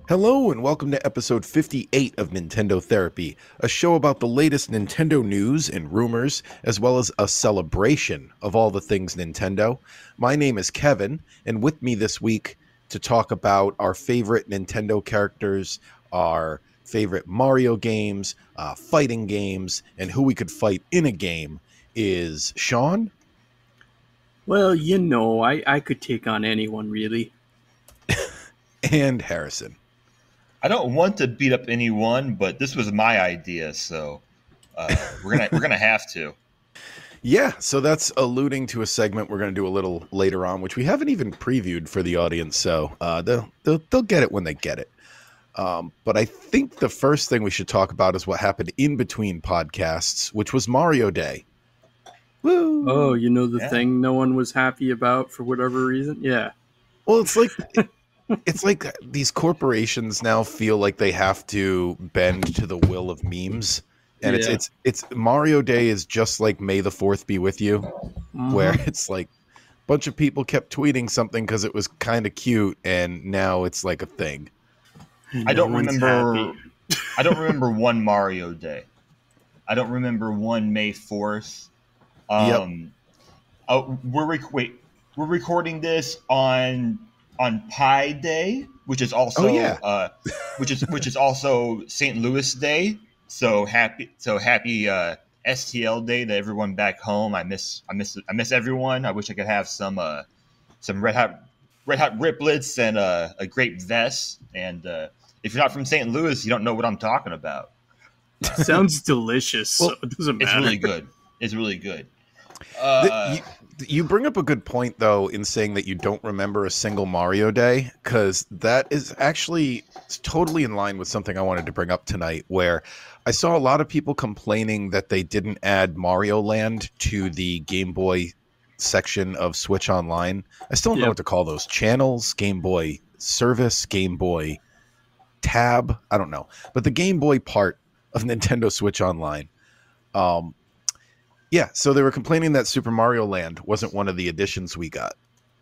Hello and welcome to episode 58 of Nintendo Therapy, a show about the latest Nintendo news and rumors, as well as a celebration of all the things Nintendo. My name is Kevin, and with me this week to talk about our favorite Nintendo characters, our favorite Mario games, fighting games, and who we could fight in a game is Sean Well, I could take on anyone, really. and Harrison. I don't want to beat up anyone, but this was my idea, so we're gonna have to. Yeah, so that's alluding to a segment we're going to do a little later on, which we haven't even previewed for the audience. So they'll get it when they get it. But I think the first thing we should talk about is what happened in between podcasts, which was Mario Day. Woo! Oh, the thing no one was happy about for whatever reason? Yeah. Well, it's like these corporations now feel like they have to bend to the will of memes. And it's Mario Day is just like May the 4th be with you, where it's like a bunch of people kept tweeting something because it was kind of cute, and now it's like a thing. I don't remember one Mario Day. I don't remember one May 4th. We're recording this on Pi Day, which is also which is also St. Louis Day. So happy STL Day to everyone back home. I miss everyone. I wish I could have some red hot riplets and a grape vest. And if you're not from St. Louis, you don't know what I'm talking about. Sounds delicious. Well, so it doesn't matter. It's really good. It's really good. You bring up a good point, though, in saying that you don't remember a single Mario Day, because that is actually totally in line with something I wanted to bring up tonight, where I saw a lot of people complaining that they didn't add Mario Land to the Game Boy section of Switch Online. I still don't know what to call those channels, Game Boy Service, Game Boy Tab, I don't know. But the Game Boy part of Nintendo Switch Online. Yeah, so they were complaining that Super Mario Land wasn't one of the additions we got,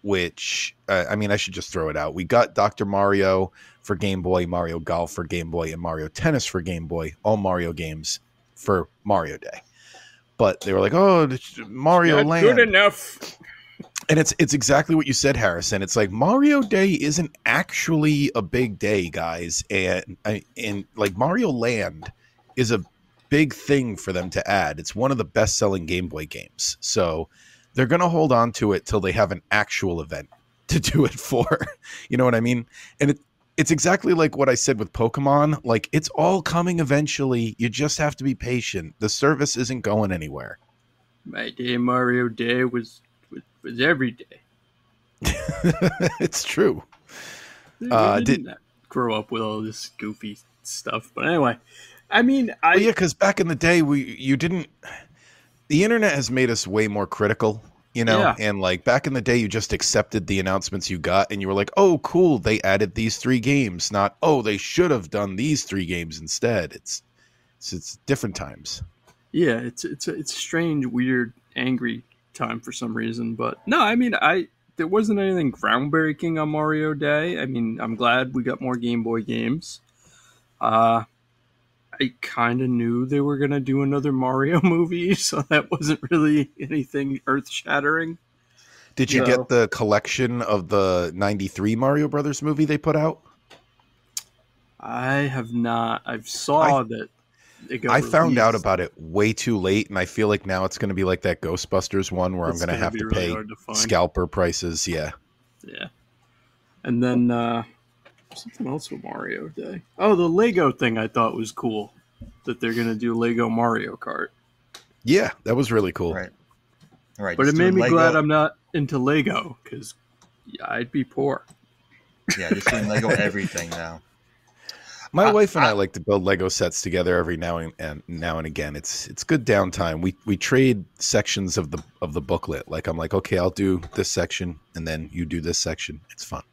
which, I should just throw it out. We got Dr. Mario for Game Boy, Mario Golf for Game Boy, and Mario Tennis for Game Boy, all Mario games for Mario Day. But they were like, oh, Mario Land. Good enough. And it's exactly what you said, Harrison. It's like Mario Day isn't actually a big day, guys. And like Mario Land is a big thing for them to add. It's one of the best-selling Game Boy games. So they're going to hold on to it till they have an actual event to do it for. You know what I mean? And it's exactly like what I said with Pokemon. Like, it's all coming eventually. You just have to be patient. The service isn't going anywhere. My day Mario Day was every day. It's true. I didn't grow up with all this goofy stuff. But anyway, because back in the day, the internet has made us way more critical, and like back in the day, you just accepted the announcements you got and you were like, oh, cool, they added these 3 games, not, oh, they should have done these 3 games instead. It's different times. Yeah, it's a strange, weird, angry time for some reason. But no, there wasn't anything groundbreaking on Mario Day. I'm glad we got more Game Boy games. I kind of knew they were going to do another Mario movie, so that wasn't really anything earth-shattering. Did you get the collection of the 93 Mario Brothers movie they put out? I have not. I saw that it got released. Found out about it way too late, and I feel like now it's going to be like that Ghostbusters one where I'm going to have to pay scalper prices. Yeah. Yeah. And then... something else with Mario Day. Oh, the Lego thing I thought was cool. That they're going to do Lego Mario Kart. Yeah, that was really cool. Right. All right. But it made me glad I'm not into Lego, because I'd be poor. Yeah, just doing Lego everything now. My wife and I like to build Lego sets together every now and again. It's good downtime. We trade sections of the booklet. Like I'm like, okay, I'll do this section, and then you do this section. It's fun.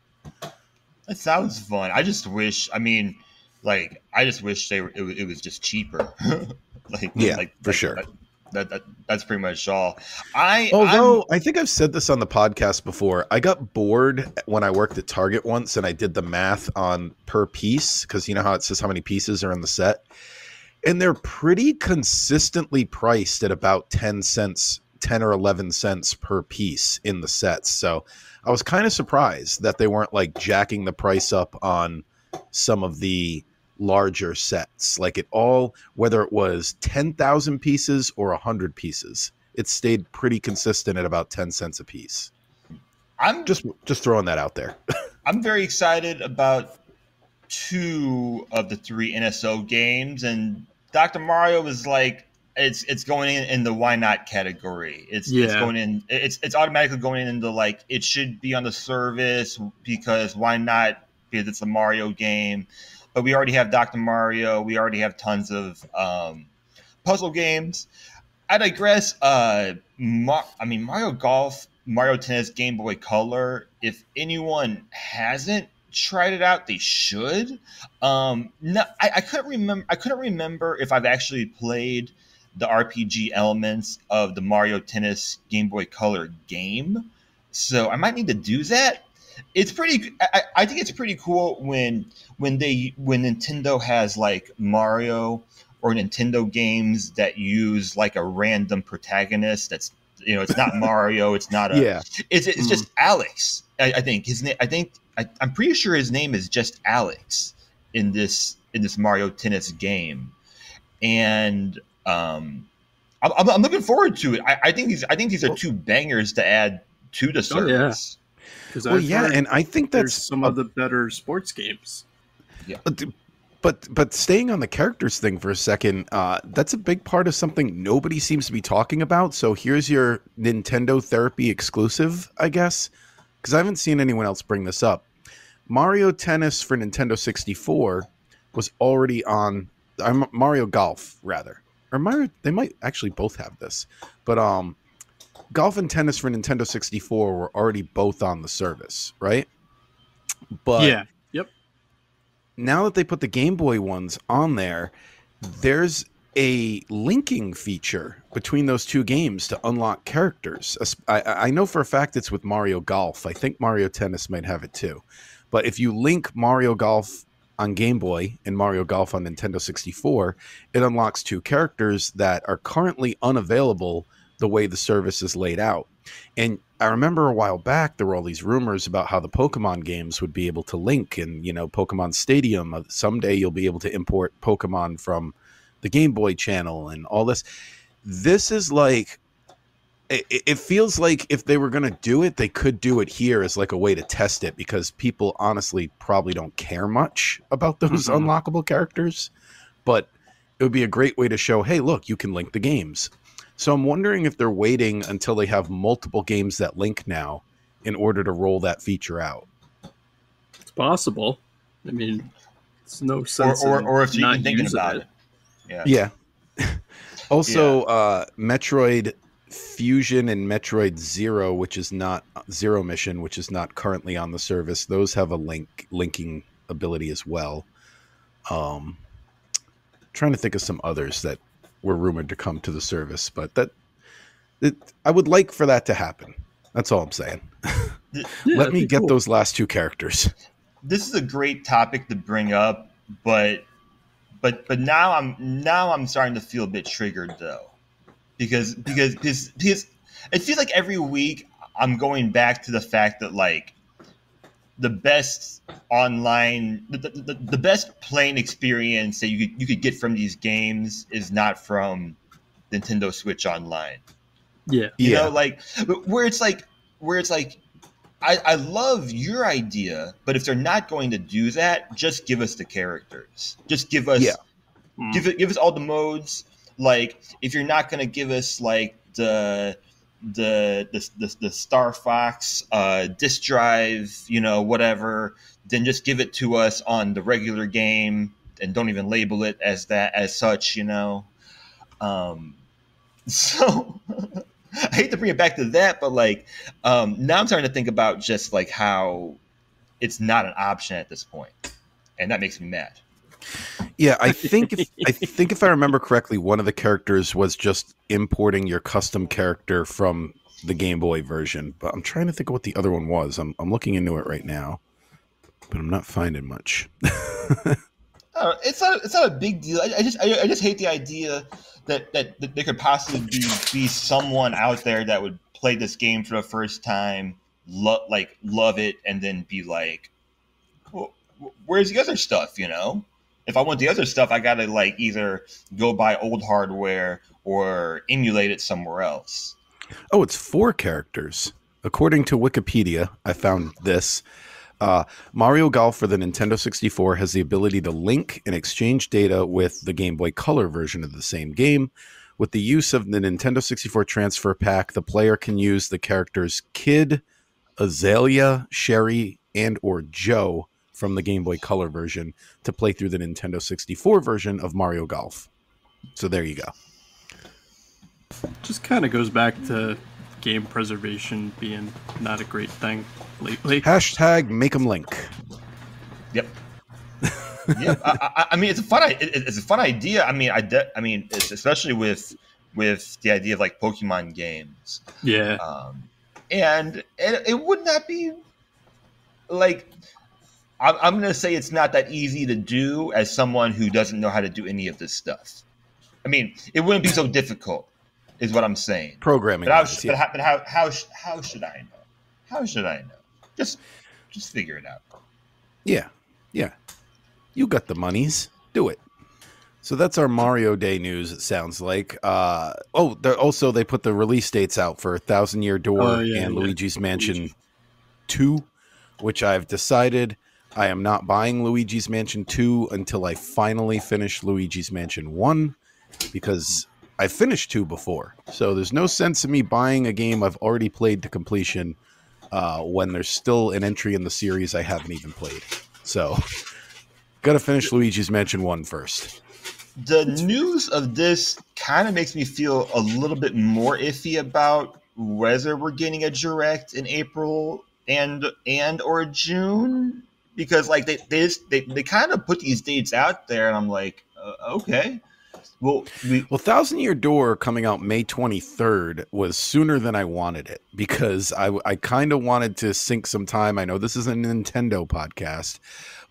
That sounds fun. I just wish. It was just cheaper. For sure. That's pretty much all. I think I've said this on the podcast before. I got bored when I worked at Target once, and I did the math on per piece, because you know how it says how many pieces are in the set, and they're pretty consistently priced at about 10 or 11 cents per piece in the sets. So I was kind of surprised that they weren't like jacking the price up on some of the larger sets. Like it all, whether it was 10,000 pieces or 100 pieces, it stayed pretty consistent at about 10 cents a piece. I'm just throwing that out there. I'm very excited about 2 of the 3 NSO games, and Dr. Mario is like, it's going in the why not category. It's going in. It's automatically going into like it should be on the service, because why not? Because it's a Mario game. But we already have Dr. Mario. We already have tons of puzzle games. I digress. Mario Golf, Mario Tennis, Game Boy Color. If anyone hasn't tried it out, they should. No, I couldn't remember if I've actually played the RPG elements of the Mario Tennis Game Boy Color game, so I might need to do that. It's pretty. I think it's pretty cool when Nintendo has like Mario or Nintendo games that use like a random protagonist. That's, you know, it's not Mario. It's not a. It's just Alex. I think his name. I'm pretty sure his name is just Alex in this Mario Tennis game, and I'm looking forward to it. I think these are 2 bangers to add to the service. And I think that's some of the better sports games. Yeah. But staying on the characters thing for a second, that's a big part of something nobody seems to be talking about. So here's your Nintendo Therapy exclusive, I guess, because I haven't seen anyone else bring this up. Mario Tennis for Nintendo 64 was already on Mario Golf, rather. Or Mario, they might actually both have this. But Golf and Tennis for Nintendo 64 were already both on the service, right? But now that they put the Game Boy ones on there, there's a linking feature between those 2 games to unlock characters. I know for a fact it's with Mario Golf. I think Mario Tennis might have it too. But if you link Mario Golf on Game Boy and Mario Golf on Nintendo 64, it unlocks 2 characters that are currently unavailable the way the service is laid out. And I remember a while back, there were all these rumors about how the Pokemon games would be able to link, and, you know, Pokemon Stadium, someday you'll be able to import Pokemon from the Game Boy channel and all this. This is like, it feels like if they were going to do it, they could do it here as like a way to test it, because people honestly probably don't care much about those unlockable characters. But it would be a great way to show, hey, look, you can link the games. So I'm wondering if they're waiting until they have multiple games that link now in order to roll that feature out. It's possible. I mean, it's no sense or if you're thinking about it. Yeah. Also, Metroid Fusion and Metroid Zero, which is not Zero Mission, which is not currently on the service. Those have a linking ability as well. Trying to think of some others that were rumored to come to the service, but I would like for that to happen. That's all I'm saying. Let me get those last 2 characters. This is a great topic to bring up, but now I'm starting to feel a bit triggered though, because it feels like every week I'm going back to the fact that like the best online, the best playing experience that you could get from these games is not from Nintendo Switch Online. Yeah, you know, like where it's like I love your idea, but if they're not going to do that, just give us the characters. Just give us give us all the modes. Like if you're not going to give us like the Star Fox disk drive, you know, whatever, then just give it to us on the regular game and don't even label it as that, as such, you know. So I hate to bring it back to that, but like now I'm starting to think about just like how it's not an option at this point, and that makes me mad. Yeah, I think if I remember correctly, one of the characters was just importing your custom character from the Game Boy version. But I'm trying to think of what the other one was. I'm looking into it right now, but I'm not finding much. It's not a big deal. I just hate the idea that there could possibly be someone out there that would play this game for the first time, love it, and then be like, well, where's the other stuff? You know, if I want the other stuff, I gotta like either go buy old hardware or emulate it somewhere else. Oh, it's 4 characters. According to Wikipedia, I found this. Mario Golf for the Nintendo 64 has the ability to link and exchange data with the Game Boy Color version of the same game. With the use of the Nintendo 64 transfer pack, the player can use the characters Kid, Azalea, Sherry, and or Joe from the Game Boy Color version to play through the Nintendo 64 version of Mario Golf. So there you go. Just kind of goes back to game preservation being not a great thing lately. Hashtag make 'em link. Yep. Yeah, I mean, it's a fun idea. I mean, it's especially with the idea of like Pokemon games. Yeah. And it would not be like I'm going to say it's not that easy to do as someone who doesn't know how to do any of this stuff. I mean, it wouldn't be so difficult, is what I'm saying. Programming. But how should I know? How should I know? Just figure it out. Yeah. You got the monies. Do it. So that's our Mario Day news, it sounds like. They put the release dates out for Thousand Year Door and Luigi's Mansion 2, which I've decided I am not buying Luigi's Mansion 2 until I finally finish Luigi's Mansion 1, because I finished 2 before. So there's no sense in me buying a game I've already played to completion when there's still an entry in the series I haven't even played. So got to finish Luigi's Mansion 1 first. The news of this kind of makes me feel a little bit more iffy about whether we're getting a direct in April and or June, because like they kind of put these dates out there, and I'm like, okay. Well, Thousand Year Door coming out May 23rd was sooner than I wanted it, because I kind of wanted to sink some time. I know this is a Nintendo podcast,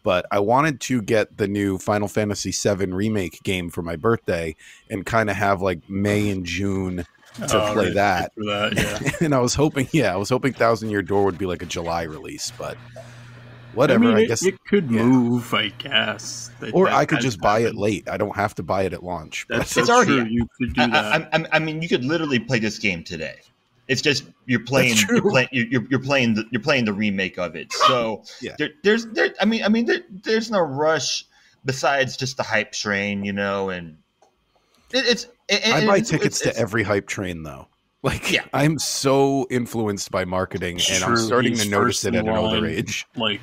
but I wanted to get the new Final Fantasy VII Remake game for my birthday and kind of have like May and June to play that. For that, yeah. And I was hoping Thousand Year Door would be like a July release, but whatever. I guess it could move, I guess. Or I could just buy it late. I don't have to buy it at launch. It's already true. You could do that. I mean, you could literally play this game today. It's just you're playing the remake of it. So yeah. There's no rush besides just the hype train, you know, and I buy tickets to every hype train though. Like, yeah. I'm so influenced by marketing, and I'm starting to notice it at an older age. Like,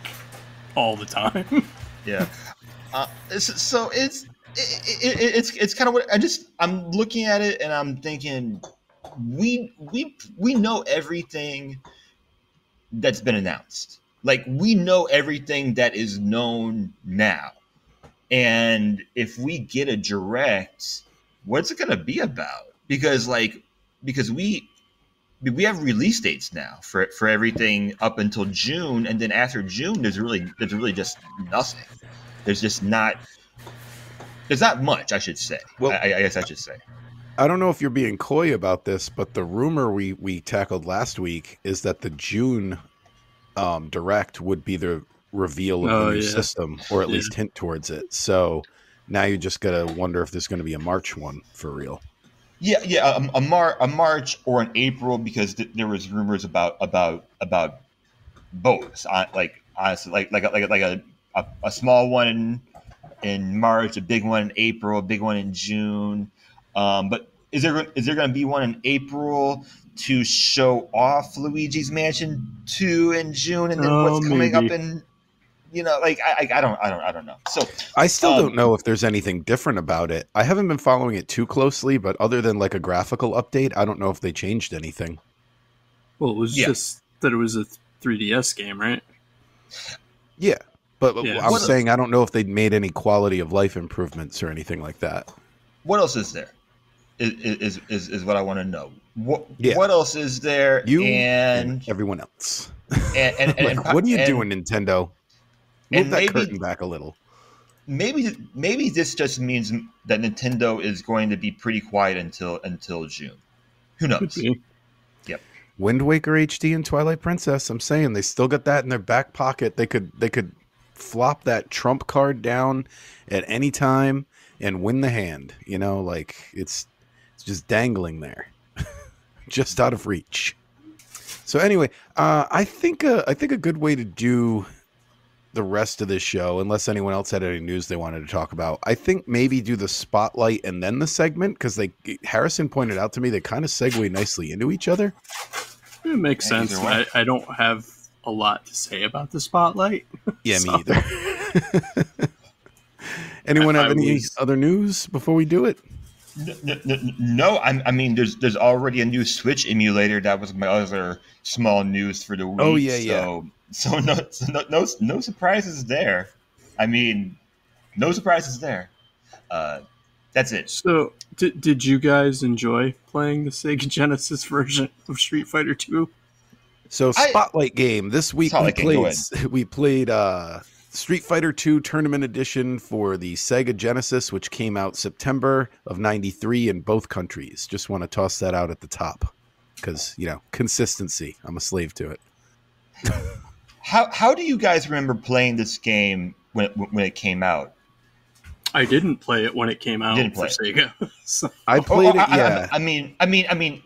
all the time. Yeah. So it's kind of what I'm looking at it, and I'm thinking, we know everything that's been announced. Like, we know everything that is known now. And if we get a direct, what's it going to be about? Because we have release dates now for everything up until June, and then after June, there's really just nothing. There's not much, I should say. Well, I guess I should say. I don't know if you're being coy about this, but the rumor we tackled last week is that the June direct would be the reveal of the new system, or at least hint towards it. So now you just gotta wonder if there's going to be a March one for real. Yeah, a March or an April, because there was rumors about both. Like honestly, like a small one in March, a big one in April, a big one in June. But is there going to be one in April to show off Luigi's Mansion 2 in June, and then what's coming up in? You know, like I don't know. So I still don't know if there's anything different about it. I haven't been following it too closely, but other than like a graphical update, I don't know if they changed anything. Well, it was just that it was a 3DS game, right? Yeah, But I'm saying I don't know if they'd made any quality of life improvements or anything like that. What else is there? Is what I want to know. What else is there? You and everyone else. And what are you doing, Nintendo? Move that curtain back a little. Maybe this just means that Nintendo is going to be pretty quiet until June. Who knows? Yep. Wind Waker HD and Twilight Princess. I'm saying they still got that in their back pocket. They could flop that trump card down at any time and win the hand. You know, like it's just dangling there, just out of reach. So anyway, I think a good way to do the rest of this show, unless anyone else had any news they wanted to talk about, I think maybe do the spotlight and then the segment, because Harrison pointed out to me they kind of segue nicely into each other. It makes sense. I don't have a lot to say about the spotlight. Yeah, me either. Anyone have any other news before we do it? No, I mean, there's already a new Switch emulator. That was my other small news for the week. Oh yeah. So no surprises there. I mean, no surprises there. That's it. So did you guys enjoy playing the Sega Genesis version of Street Fighter 2? So Spotlight game this week we played Street Fighter 2 Tournament Edition for the Sega Genesis, which came out September of '93 in both countries. Just want to toss that out at the top because, you know, consistency. I'm a slave to it. How do you guys remember playing this game when it came out? I didn't play it when it came out for Sega. So. I played it. Yeah. I mean, any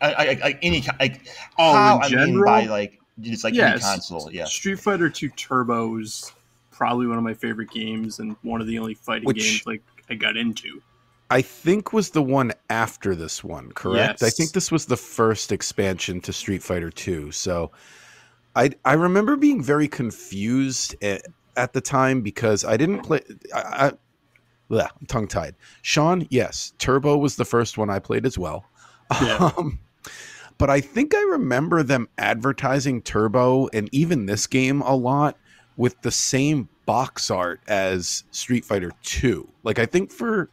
like in general, by like just like any console. Yeah. Street Fighter 2 Turbo is probably one of my favorite games and one of the only fighting games like I got into. I think was the one after this one, correct? Yes. I think this was the first expansion to Street Fighter 2. So I remember being very confused at the time because I didn't play. I'm tongue-tied. Sean, yes, Turbo was the first one I played as well. Yeah. But I think I remember them advertising Turbo and even this game a lot with the same box art as Street Fighter 2. Like, I think for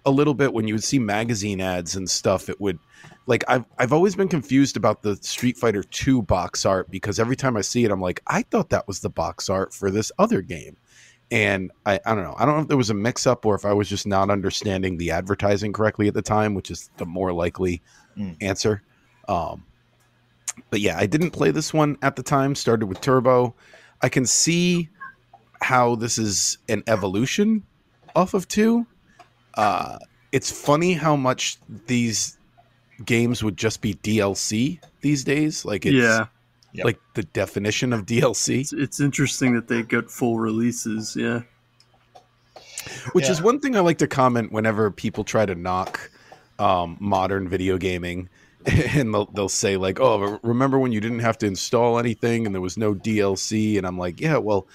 a little bit when you would see magazine ads and stuff, it would, like, I've always been confused about the Street Fighter 2 box art because every time I see it, I'm like, I thought that was the box art for this other game. And I don't know. I don't know if there was a mix-up or if I was just not understanding the advertising correctly at the time, which is the more likely answer. But yeah, I didn't play this one at the time. Started with Turbo. I can see how this is an evolution off of 2. It's funny how much these games would just be DLC these days. Like it's like the definition of DLC. It's interesting that they get full releases. Yeah. Which is one thing I like to comment whenever people try to knock modern video gaming. And they'll say like, oh, remember when you didn't have to install anything and there was no DLC? And I'm like, yeah, well,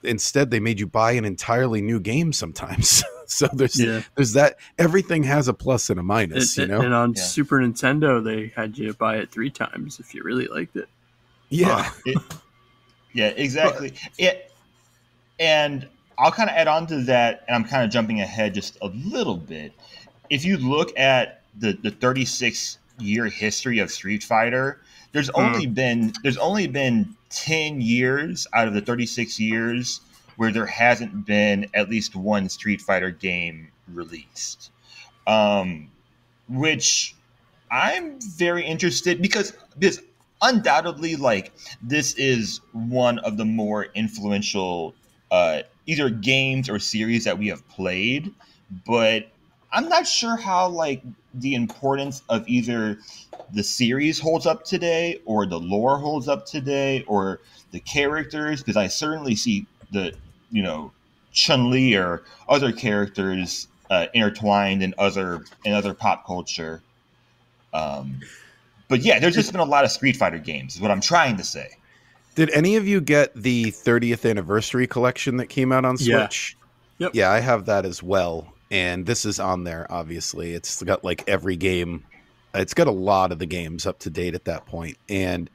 instead they made you buy an entirely new game sometimes. So there's that. Everything has a plus and a minus, you know? And on Super Nintendo, they had you buy it 3 times if you really liked it. Yeah. Yeah, exactly. And I'll kind of add on to that, and I'm kind of jumping ahead just a little bit. If you look at the 36-year history of Street Fighter, there's only been 10 years out of the 36 years where there hasn't been at least one Street Fighter game released, which I'm very interested because undoubtedly, like, this is one of the more influential either games or series that we have played, but I'm not sure how like the importance of either the series holds up today or the lore holds up today or the characters, because I certainly see the, you know, Chun-Li or other characters intertwined in other pop culture. But yeah, there's just been a lot of Street Fighter games is what I'm trying to say. Did any of you get the 30th anniversary collection that came out on Switch? Yep. Yeah, I have that as well. And this is on there, obviously. It's got like every game. It's got a lot of the games up to date at that point. And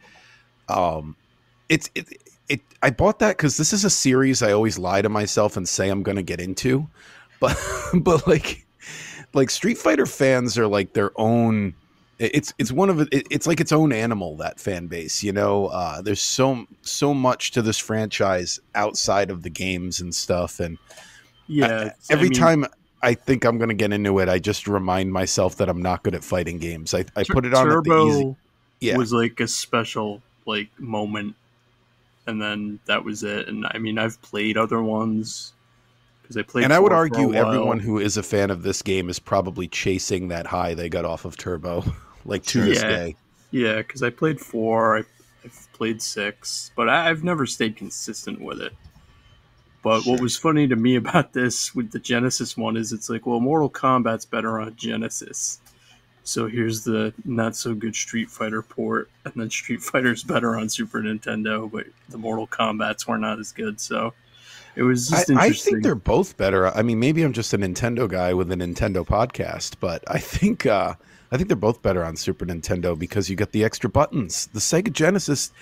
I bought that because this is a series I always lie to myself and say I'm going to get into, but like Street Fighter fans are like their own. It's like its own animal, that fan base. There's so much to this franchise outside of the games and stuff, and every time I think I'm going to get into it, I just remind myself that I'm not good at fighting games. I put it on Turbo at the easy. Yeah, was like a special moment, and then that was it. And I mean, I've played other ones because I played. And I would argue everyone who is a fan of this game is probably chasing that high they got off of Turbo, to this day. Yeah, because I played 4, I've played 6, but I've never stayed consistent with it. But what was funny to me about this with the Genesis one is it's like, well, Mortal Kombat's better on Genesis. So here's the not so good Street Fighter port, and then Street Fighter's better on Super Nintendo, but the Mortal Kombats were not as good. So it was just interesting. I think they're both better. I mean, maybe I'm just a Nintendo guy with a Nintendo podcast, but I think they're both better on Super Nintendo because you get the extra buttons. The Sega Genesis,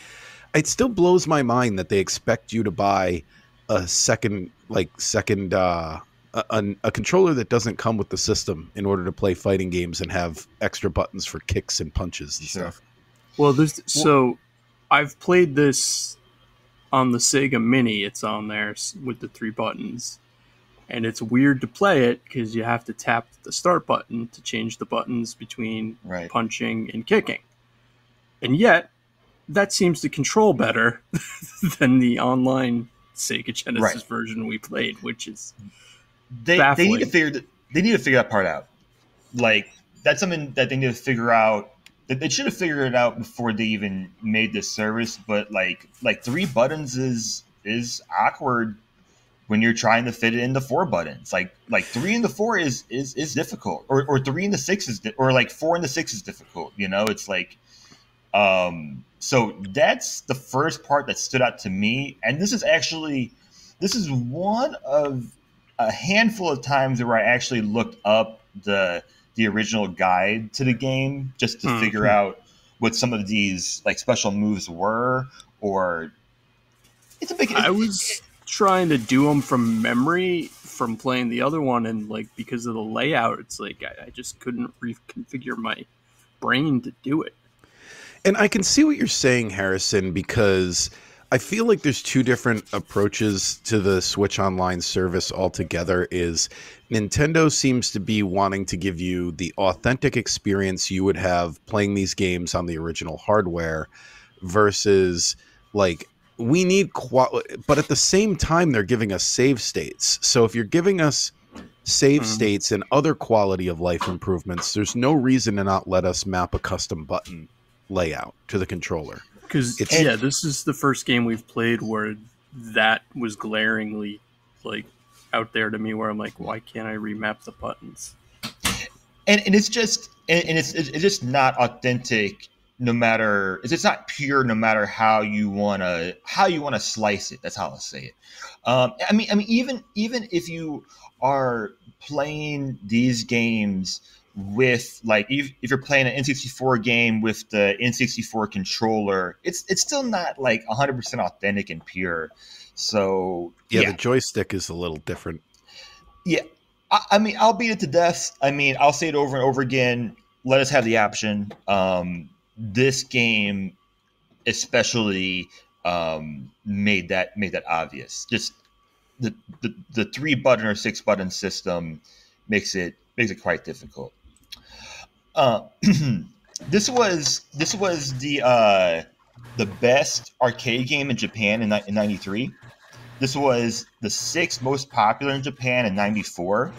it still blows my mind that they expect you to buy a a controller that doesn't come with the system in order to play fighting games and have extra buttons for kicks and punches and stuff. Well, so I've played this on the Sega Mini. It's on there with the 3 buttons, and it's weird to play it because you have to tap the start button to change the buttons between punching and kicking. And yet, that seems to control better than the online Sega Genesis version we played, which is baffling. They need to figure that part out. Like, that's something that they need to figure out. They should have figured it out before they even made this service. But like 3 buttons is awkward when you're trying to fit it into 4 buttons. Like 3 into 4 is difficult, or 3 into 6 is or like 4 into 6 is difficult. It's like. So that's the first part that stood out to me. And this is one of a handful of times where I actually looked up the original guide to the game just to figure out what some of these special moves were, or I was trying to do them from memory from playing the other one, and because of the layout, it's like I just couldn't reconfigure my brain to do it. And I can see what you're saying, Harrison, because I feel like there's 2 different approaches to the Switch Online service altogether. Is Nintendo seems to be wanting to give you the authentic experience you would have playing these games on the original hardware versus we need but at the same time they're giving us save states. So if you're giving us save states and other quality of life improvements, there's no reason to not let us map a custom button layout to the controller. Because this is the first game we've played where that was glaringly out there to me, where I'm like, why can't I remap the buttons? And it's just it's just not authentic. No matter it's not pure. No matter how you wanna slice it. That's how I'll say it. I mean, even if you are playing these games with if you're playing an N64 game with the N64 controller, it's still not 100% authentic and pure. So the joystick is a little different. Yeah, I mean, I'll beat it to death. I mean, I'll say it over and over again. Let us have the option. This game especially made that obvious. Just the 3 button or 6 button system makes it quite difficult. This was the best arcade game in Japan in 93. This was the 6th most popular in Japan in 94.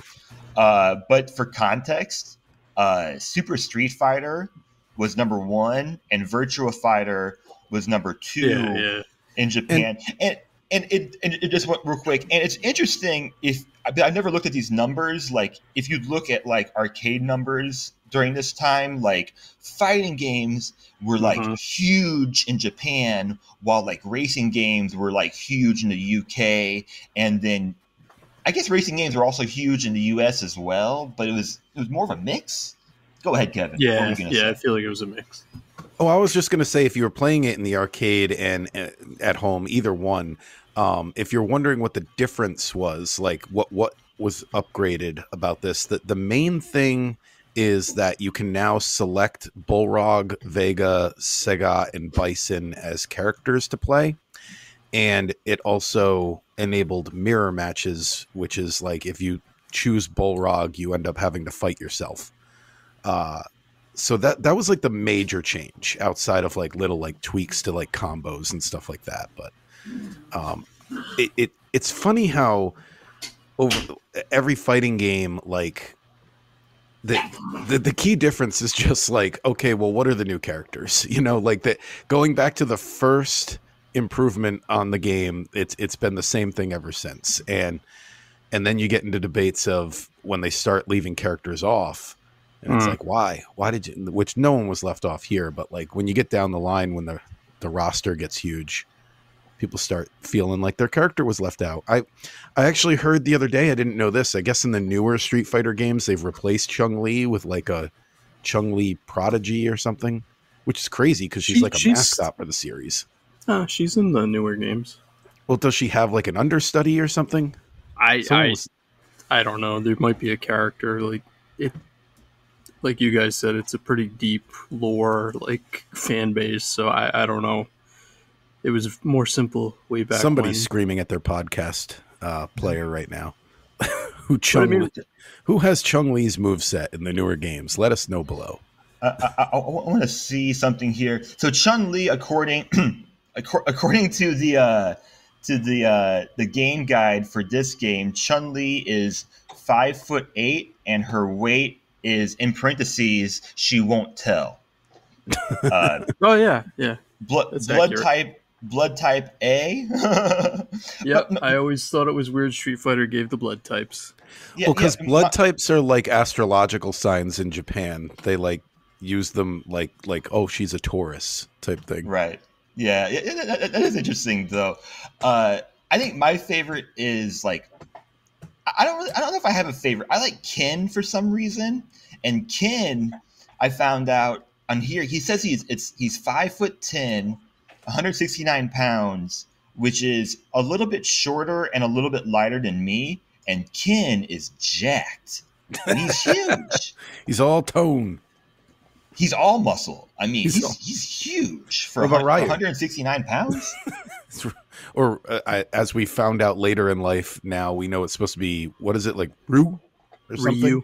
But for context, Super Street Fighter was number 1 and Virtua Fighter was number 2 in Japan. And it just went real quick. And it's interesting I've never looked at these numbers. If you look at arcade numbers during this time, fighting games were huge in Japan, while racing games were huge in the UK, and then I guess racing games were also huge in the US as well. But it was more of a mix. Go ahead, Kevin. Yeah, I feel like it was a mix. Oh, I was just going to say, if you were playing it in the arcade and at home, either one, if you're wondering what the difference was, like what was upgraded about this, the main thing is that you can now select Bullrog, Vega, Sega, and Bison as characters to play. And it also enabled mirror matches, which is like if you choose Bullrog, you end up having to fight yourself. So that was like the major change outside of like little like tweaks to like combos and stuff like that. But it's funny how over every fighting game, like the key difference is just like, okay, well, what are the new characters? You know, like that going back to the first improvement on the game, it's been the same thing ever since. And then you get into debates of when they start leaving characters off. And it's like, why did you, which no one was left off here, but like when you get down the line, when the roster gets huge, people start feeling like their character was left out. I actually heard the other day, I didn't know this, I guess in the newer Street Fighter games, they've replaced Chun-Li with like a Chun-Li prodigy or something, which is crazy because she's like a mascot for the series. She's in the newer games. Well, does she have like an understudy or something? I don't know. There might be a character like it. Like you guys said, it's a pretty deep lore, like fan base. So I don't know. It was more simple way back. Somebody's screaming at their podcast player right now. Who has Chun-Li's moveset in the newer games? Let us know below. I want to see something here. So Chun-Li, according to the game guide for this game, Chun-Li is 5'8", and her weight is, in parentheses, she won't tell. Oh yeah. Blood type A. Yep. I always thought it was weird Street Fighter gave the blood types. Well, because blood types are like astrological signs in Japan. They like use them like oh, she's a Taurus type thing. Right. Yeah. That is interesting though. I think my favorite is like, I don't know if I have a favorite. I like Ken for some reason, and Ken, I found out on here, he says he's 5'10", 169 pounds, which is a little bit shorter and a little bit lighter than me. And Ken is jacked. And he's huge. He's all tone. He's all muscle. I mean, he's huge for 169 pounds. Or as we found out later in life, now we know it's supposed to be, what is it, like Ryu or something?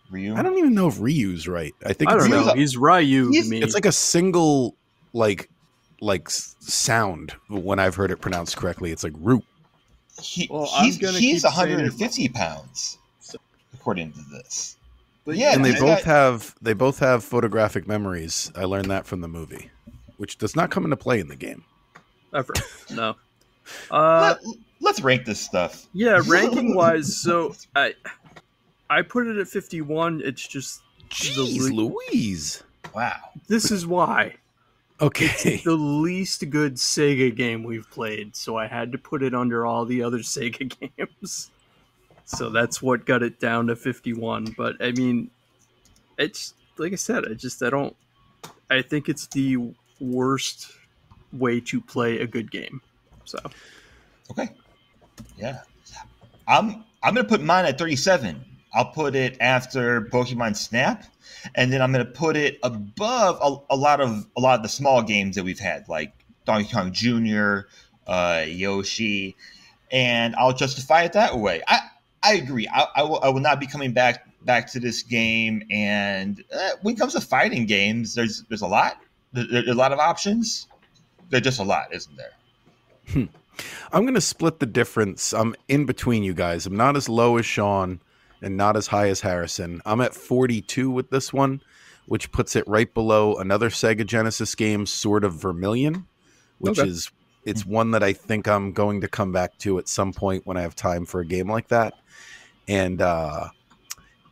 Ryu. I don't even know if Ryu's right. I think I don't know. He's Ryu to me. It's like a single like sound when I've heard it pronounced correctly. It's like Ryu. He's 150 pounds, according to this. But yeah, and they both have photographic memories. I learned that from the movie, which does not come into play in the game. Ever. No. Let's rank this stuff. Yeah, ranking wise, so I put it at 51. It's just Louise. Wow. This is why. Okay. It's the least good Sega game we've played, so I had to put it under all the other Sega games. So that's what got it down to 51. But I mean, it's like I said, I think it's the worst way to play a good game. So okay. Yeah. I'm gonna put mine at 37. I'll put it after Pokemon Snap, and then I'm gonna put it above a lot of the small games that we've had, like Donkey Kong Jr., Yoshi, and I'll justify it that way. I agree. I will not be coming back to this game. And when it comes to fighting games, there's a lot. There's a lot of options. There's just a lot, isn't there? I'm going to split the difference. I'm in between you guys. I'm not as low as Sean and not as high as Harrison. I'm at 42 with this one, which puts it right below another Sega Genesis game, Sword of Vermilion, which it's one that I think I'm going to come back to at some point when I have time for a game like that. And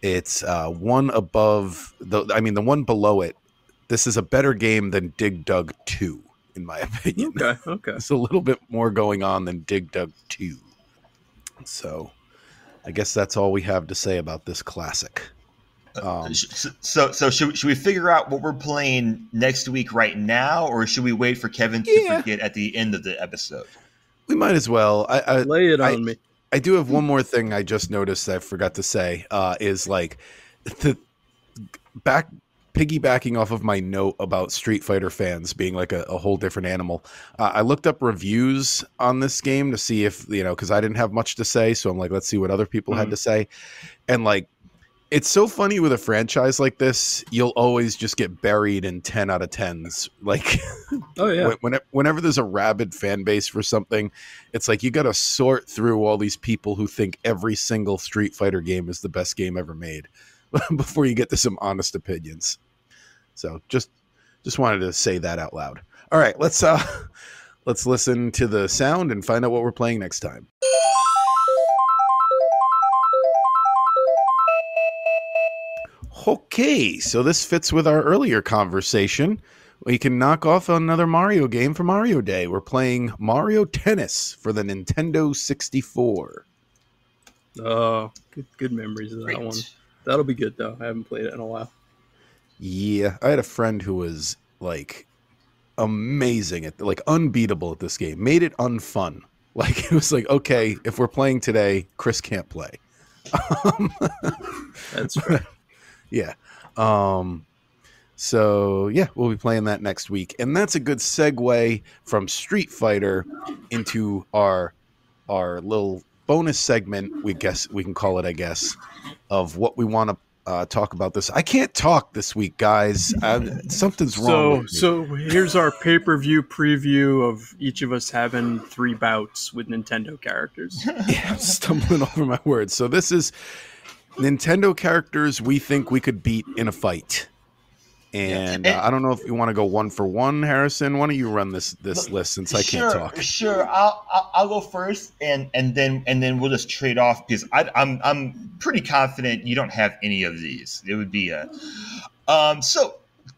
it's one above the one below it. This is a better game than Dig Dug 2, in my opinion. Okay. It's a little bit more going on than Dig Dug 2. So I guess that's all we have to say about this classic. So should we figure out what we're playing next week right now, or should we wait for Kevin to forget at the end of the episode? We might as well. Lay it on me. I do have one more thing I just noticed that I forgot to say, is like the piggybacking off of my note about Street Fighter fans being like a whole different animal. I looked up reviews on this game to see if, because I didn't have much to say. So I'm like, let's see what other people had to say. And like, it's so funny with a franchise like this, you'll always just get buried in 10 out of 10s. Like, oh yeah, whenever there's a rabid fan base for something, it's like you got to sort through all these people who think every single Street Fighter game is the best game ever made before you get to some honest opinions. So just wanted to say that out loud. All right, let's listen to the sound and find out what we're playing next time. Okay, so this fits with our earlier conversation. We can knock off another Mario game for Mario Day. We're playing Mario Tennis for the Nintendo 64. Oh, good memories of that one. That'll be good, though. I haven't played it in a while. Yeah, I had a friend who was, like, amazing at, like, unbeatable at this game. Made it unfun. Like, it was like, okay, if we're playing today, Chris can't play. That's right. Yeah. So yeah, we'll be playing that next week. And that's a good segue from Street Fighter into our little bonus segment, we can call it, I guess, of what we want to talk about this. I can't talk this week, guys. Something's wrong with me. So here's our pay-per-view preview of each of us having 3 bouts with Nintendo characters. Yeah, I'm stumbling over my words. So this is Nintendo characters we think we could beat in a fight. And I don't know if you want to go one for one, Harrison. Why don't you run this list since I can't talk? Sure, I'll go first, and then we'll just trade off because I'm pretty confident you don't have any of these. It would be so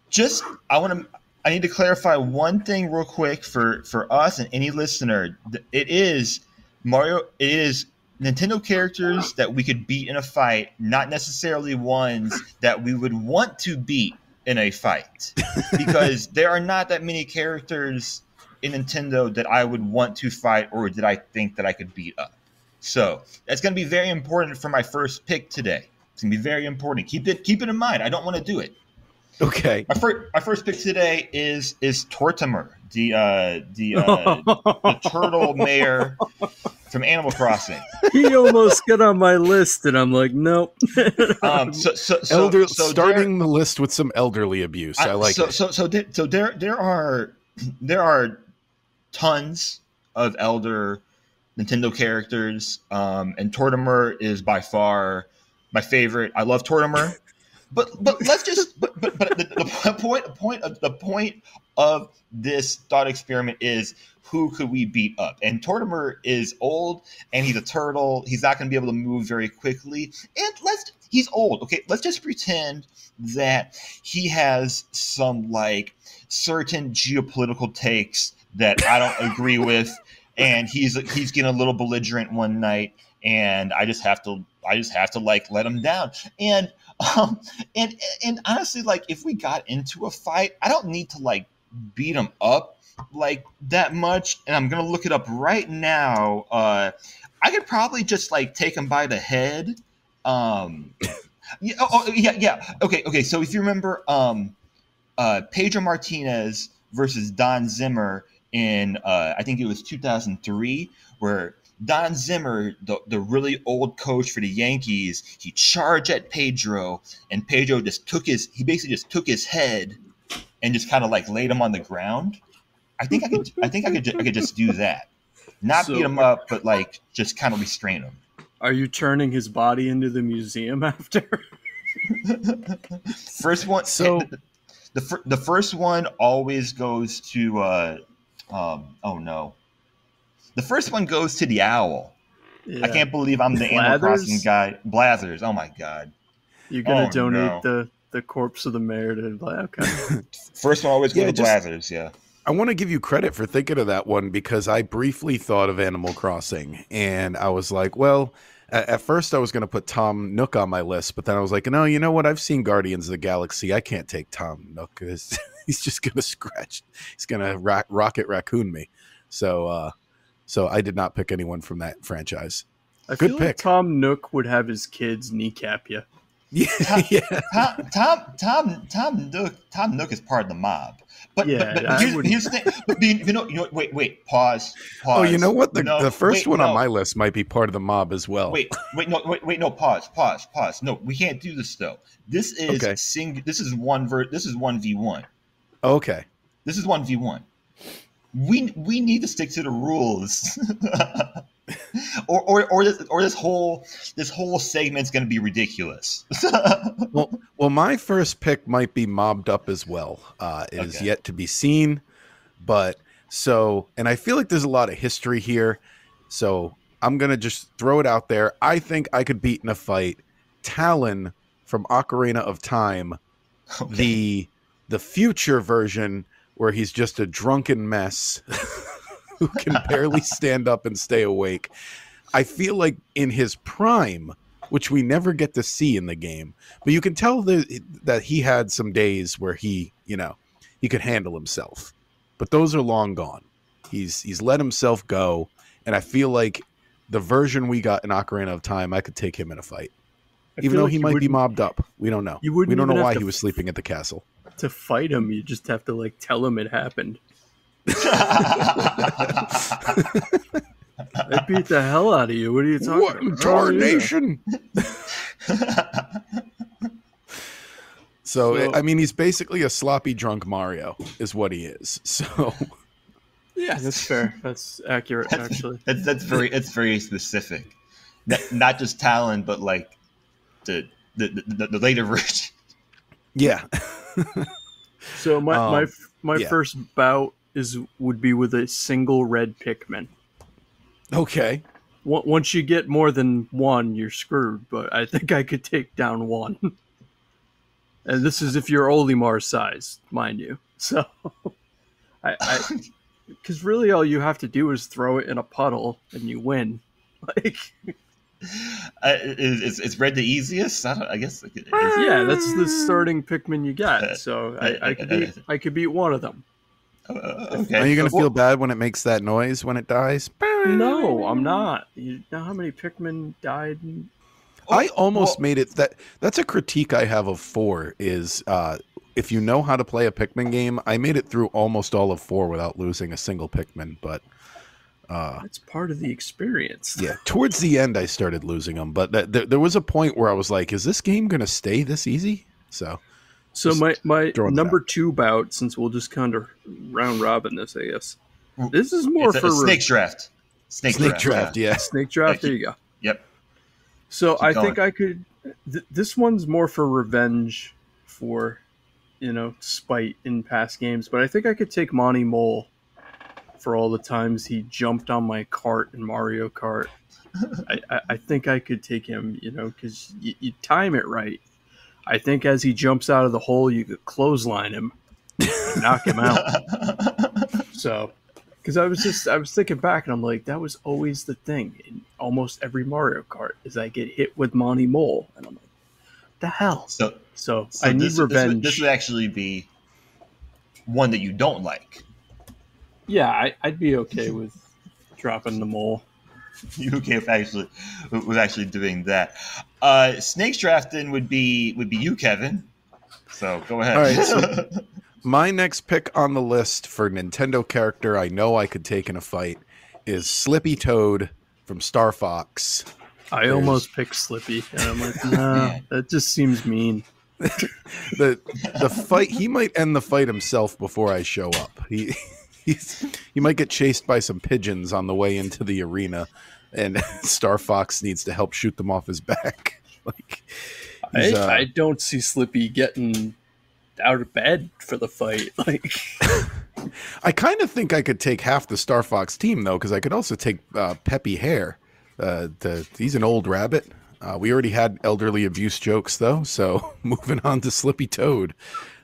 just I need to clarify one thing real quick for us and any listener. It is Nintendo characters that we could beat in a fight, not necessarily ones that we would want to beat in a fight, because there are not that many characters in Nintendo that I would want to fight or that I think that I could beat up. So that's going to be very important for my first pick today. It's going to be very important. Keep it in mind. I don't want to do it. Okay. My first pick today is Tortimer, the turtle mayor from Animal Crossing. He almost got on my list, and I'm like, nope. Starting the list with some elderly abuse. I like it. So there are tons of elder Nintendo characters, and Tortimer is by far my favorite. I love Tortimer. But let's just the point of this thought experiment is who could we beat up? And Tortimer is old and he's a turtle. He's not going to be able to move very quickly. And he's old. Okay, let's just pretend that he has some like certain geopolitical takes that I don't agree with, and he's getting a little belligerent one night, and I just have to like let him down. And honestly, like if we got into a fight, I don't need to like beat him up like that much. And I'm gonna look it up right now. I could probably just like take him by the head. Yeah. Okay. So if you remember, Pedro Martinez versus Don Zimmer in I think it was 2003, where Don Zimmer, the really old coach for the Yankees, he charged at Pedro, and Pedro basically just took his head and just kind of like laid him on the ground. I think I could just do that, not beat him up, but like just kind of restrain him. Are you turning his body into the museum after? First one. So the first one always goes to oh no. The first one goes to the owl. Yeah. I can't believe I'm the Animal Crossing guy. Blathers. Oh my god. You're gonna donate the corpse of the mayor to okay. First one always goes to Blathers. Yeah. I want to give you credit for thinking of that one because I briefly thought of Animal Crossing and I was like, well, At first, I was going to put Tom Nook on my list, but then I was like, no, you know what? I've seen Guardians of the Galaxy. I can't take Tom Nook because he's just going to scratch. He's going to Rocket Raccoon me. So I did not pick anyone from that franchise. I feel like Tom Nook would have his kids kneecap you. Yeah. Tom Nook is part of the mob. But here's the thing. But you know, wait, pause. Oh, you know what? The first one on my list might be part of the mob as well. Pause. No, we can't do this though. This is This is 1v1. Okay. This is 1v1. We need to stick to the rules. or this whole segment's going to be ridiculous. well, my first pick might be mobbed up as well. It is yet to be seen, and I feel like there's a lot of history here, so I'm going to just throw it out there. I think I could beat in a fight Talon from Ocarina of Time, the future version where he's just a drunken mess who can barely stand up and stay awake. I feel like in his prime, which we never get to see in the game, but you can tell that he had some days where he could handle himself. But those are long gone. He's let himself go, and I feel like the version we got in Ocarina of Time, I could take him in a fight. Even though he might be mobbed up. We don't know. We don't know why he was sleeping at the castle. To fight him, you just have to tell him it happened. I beat the hell out of you. What are you talking about? What in tarnation? So, I mean, he's basically a sloppy drunk Mario, is what he is. So, yeah, that's fair. That's accurate, actually. That's very specific. Not just Talon, but the later version. Yeah. So my first bout would be with a single red Pikmin. Okay. Once you get more than one, you're screwed. But I think I could take down one. And this is if you're Olimar size, mind you. So, because really all you have to do is throw it in a puddle and you win. Is red the easiest? I guess. Yeah, that's the starting Pikmin you got. So I could beat one of them. Okay. Are you going to feel bad when it makes that noise when it dies? No, I'm not. You know how many Pikmin died? I almost made it. That's a critique I have of 4 is if you know how to play a Pikmin game, I made it through almost all of 4 without losing a single Pikmin, but that's part of the experience. Yeah, towards the end I started losing them, but there was a point where I was like, is this game going to stay this easy? So my number 2 bout, since we'll just kind of round robin this, I guess. This is more for snake draft. Snake draft, yeah. Snake draft, there you go. Yep. So I think I could... this one's more for revenge, for, spite in past games, but I think I could take Monty Mole for all the times he jumped on my cart in Mario Kart. I think I could take him, because you time it right. I think as he jumps out of the hole, you could clothesline him, knock him out. So, because I was thinking back, and I'm like, that was always the thing in almost every Mario Kart, is I get hit with Monty Mole, and I'm like, the hell? So I need revenge. This would actually be one that you don't like. Yeah, I'd be okay with dropping the mole. You okay with actually doing that? Snakes drafting would be you, Kevin. So go ahead. All right. So my next pick on the list for Nintendo character I know I could take in a fight is Slippy Toad from Star Fox. I almost picked Slippy, and I'm like, nah, that just seems mean. The fight, he might end the fight himself before I show up. He might get chased by some pigeons on the way into the arena, and Star Fox needs to help shoot them off his back. I don't see Slippy getting out of bed for the fight. I kind of think I could take half the Star Fox team though, because I could also take Peppy Hare. He's an old rabbit. We already had elderly abuse jokes though, so moving on to Slippy Toad.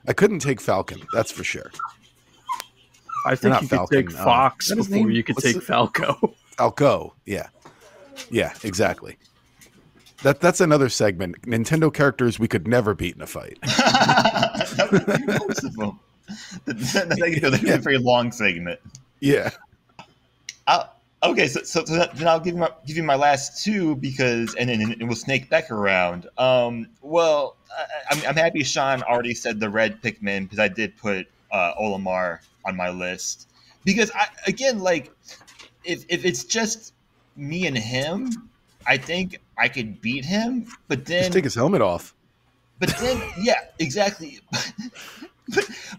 I couldn't take Falcon, that's for sure. I think you could take Fox before you could take Falco. Falco, yeah. Yeah, exactly. That's another segment. Nintendo characters we could never beat in a fight. That would be most of them. That could be a very long segment. Yeah. Okay, so then I'll give you my last two because, and then we'll snake back around. Well, I'm happy Sean already said the red Pikmin because I did put Olimar on my list because if it's just me and him, I think I could beat him. But then just take his helmet off. But then, yeah, exactly.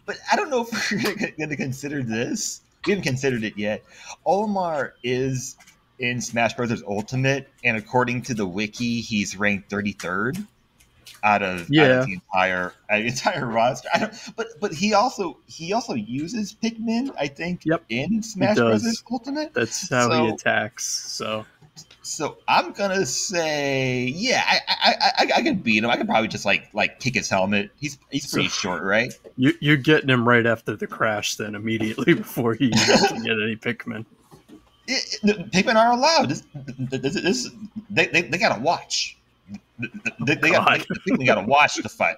But I don't know if we're going to consider this. We haven't considered it yet. Olimar is in Smash Bros. Ultimate, and according to the wiki, he's ranked 33rd out of the entire roster. But he also uses Pikmin, I think, in Smash Bros. Ultimate. That's how he attacks. So I'm gonna say, yeah, I can beat him. I could probably just like kick his helmet. He's pretty short, right? You're getting him right after the crash, then immediately before he can get any Pikmin. Pikmin are allowed. They gotta watch. They gotta watch the fight.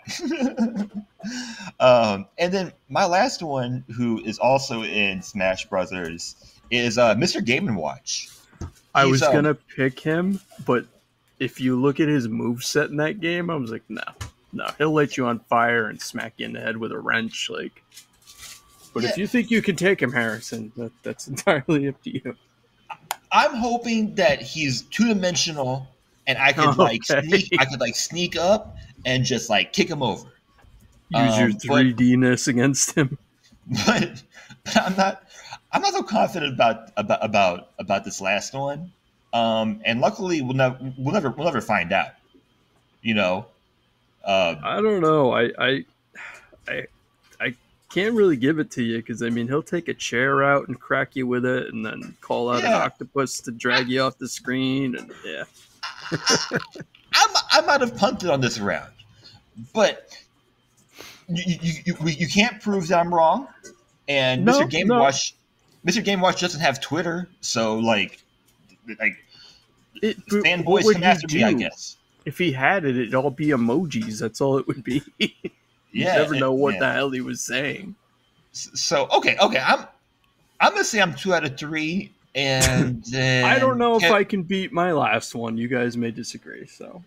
And then my last one, who is also in Smash Brothers, is Mr. Game & Watch. I was gonna pick him, but if you look at his moveset in that game, I was like, no, he'll light you on fire and smack you in the head with a wrench, like. But if you think you can take him, Harrison, that's entirely up to you. I'm hoping that he's 2-dimensional, and I could sneak up and just like kick him over. Use your 3D-ness against him. But I'm not so confident about this last one, and luckily we'll never find out. You know, I don't know. I can't really give it to you because I mean he'll take a chair out and crack you with it, and then call out an octopus to drag you off the screen, and I might have punted on this round, but you can't prove that I'm wrong. And Mr. Game & Watch doesn't have Twitter, so fanboys come after me, I guess. If he had it, it'd all be emojis. That's all it would be. You never know what the hell he was saying. So okay, I'm gonna say I'm 2 out of 3, and I don't know if I can beat my last one. You guys may disagree. So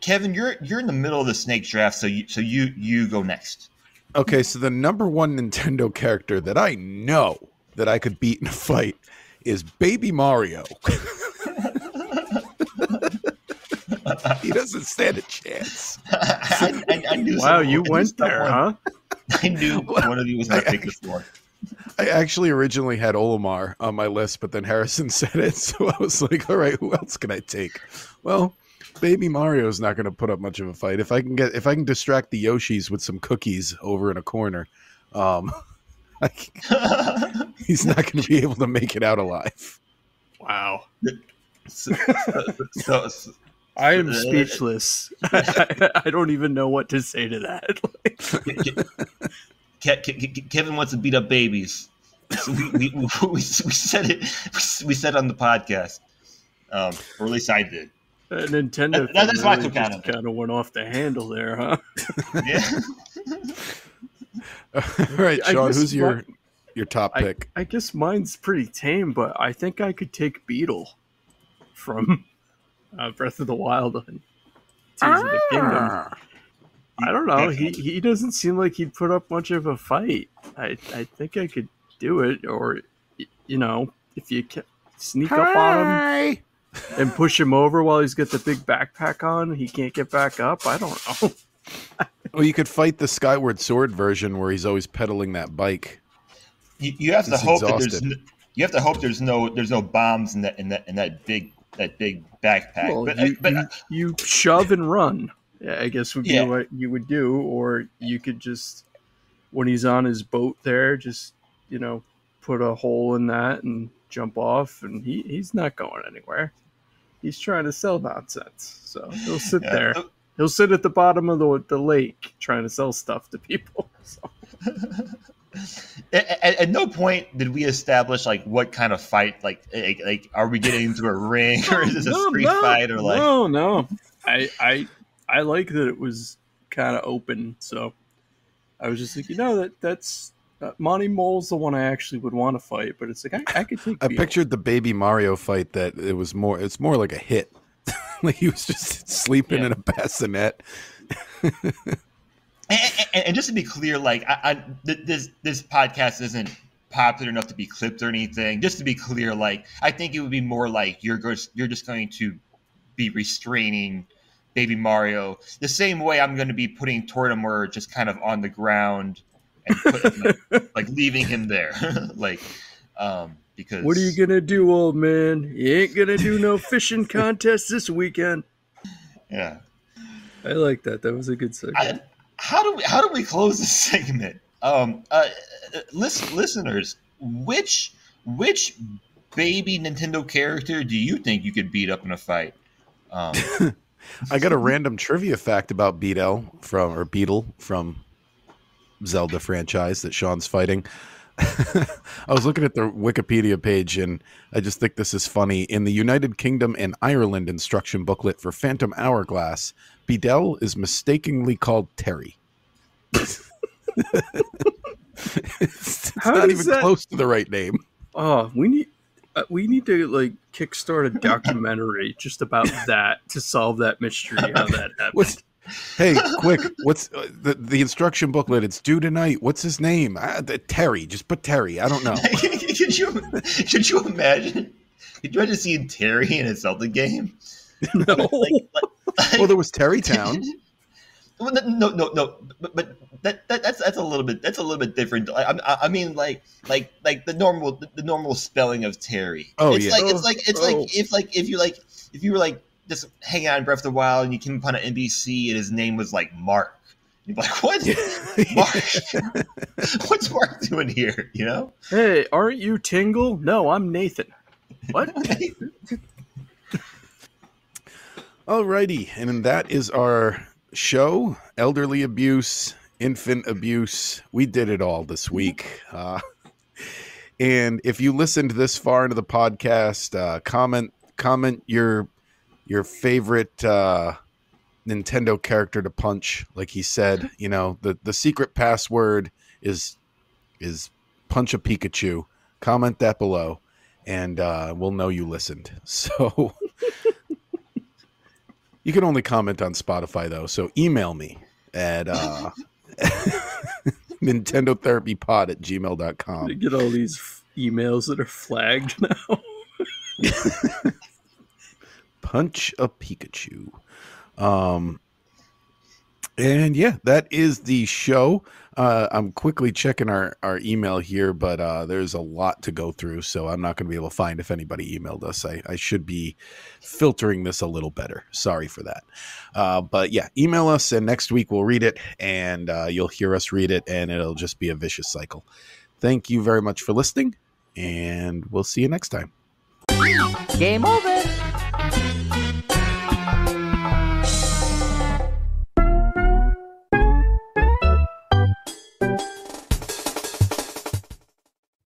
Kevin, you're in the middle of the snake draft, so you go next. Okay, so the number one Nintendo character that I know that I could beat in a fight is Baby Mario. He doesn't stand a chance. I knew wow, you went there, huh? I knew one of you was going to pick this one. I actually originally had Olimar on my list, but then Harrison said it, so I was like, all right, who else can I take? Well, Baby Mario's not going to put up much of a fight. If I can distract the Yoshis with some cookies over in a corner, he's not going to be able to make it out alive. Wow. So I am speechless. I don't even know what to say to that. Kevin wants to beat up babies. So we said it. We said on the podcast, or at least I did. Nintendo that's really just kind of went off the handle there, huh? Yeah. All right, Sean, who's your top pick? I guess mine's pretty tame, but I think I could take Beetle from Breath of the Wild and Tears of the Kingdom. I don't know. He doesn't seem like he'd put up much of a fight. I think I could do it, or if you sneak up on him and push him over while he's got the big backpack on, he can't get back up. I don't know. Well, you could fight the Skyward Sword version where he's always pedaling that bike. You have to hope that there's no bombs in that big backpack. Well, you shove and run, I guess would be what you would do, or you could just, when he's on his boat there, just put a hole in that and jump off, and he's not going anywhere. He's trying to sell nonsense, so he'll sit there. He'll sit at the bottom of the lake trying to sell stuff to people. So. At no point did we establish what kind of fight, like are we getting into a ring, or is this a street fight, or no. I like that it was kind of open. So I was just like, that's Monty Mole's the one I actually would want to fight. But it's like I could take. I pictured the Baby Mario fight that it's more like a hit. Like he was just sleeping in a bassinet. And just to be clear, like this podcast isn't popular enough to be clipped or anything. Just to be clear, like I think it would be more like you're just going to be restraining Baby Mario the same way I'm going to be putting Tortimer just kind of on the ground and like leaving him there, like because what are you gonna do, old man? You ain't gonna do no fishing contest this weekend. Yeah, I like that. That was a good segment. How do we close this segment? Listeners, which baby Nintendo character do you think you could beat up in a fight? I got a random trivia fact about Beetle from Zelda franchise that Sean's fighting. I was looking at the Wikipedia page and I just think this is funny. In the United Kingdom and Ireland instruction booklet for Phantom Hourglass, Beedle is mistakenly called Terry. it's not even close to the right name. Oh, we need to like kickstart a documentary just about that to solve that mystery. How that happened. Hey, quick! What's the instruction booklet? It's due tonight. What's his name? Terry. Just put Terry. I don't know. Could you imagine? Could you imagine seeing Terry in a Zelda game? No. Well, there was Terrytown. Well, no. But that's a little bit different. I mean, like the normal spelling of Terry. Oh, it's like if you were like just hanging out in Breath of the Wild and you came upon an NPC and his name was like Mark. You'd be like, what? Mark? What's Mark doing here? You know? Hey, aren't you Tingle? No, I'm Nathan. What? Alrighty, and that is our show. Elderly abuse, infant abuse. We did it all this week. And if you listened this far into the podcast, comment your favorite Nintendo character to punch, like he said. You know, the secret password is punch a Pikachu. Comment that below, and we'll know you listened. So you can only comment on Spotify though. So email me at nintendotherapypod@gmail.com. I get all these emails that are flagged now. Punch a Pikachu. And yeah, that is the show. I'm quickly checking our email here, but there's a lot to go through, so I'm not going to be able to find if anybody emailed us. I should be filtering this a little better. Sorry for that. But yeah, email us, and next week we'll read it, and you'll hear us read it, and it'll just be a vicious cycle. Thank you very much for listening, and we'll see you next time. Game over.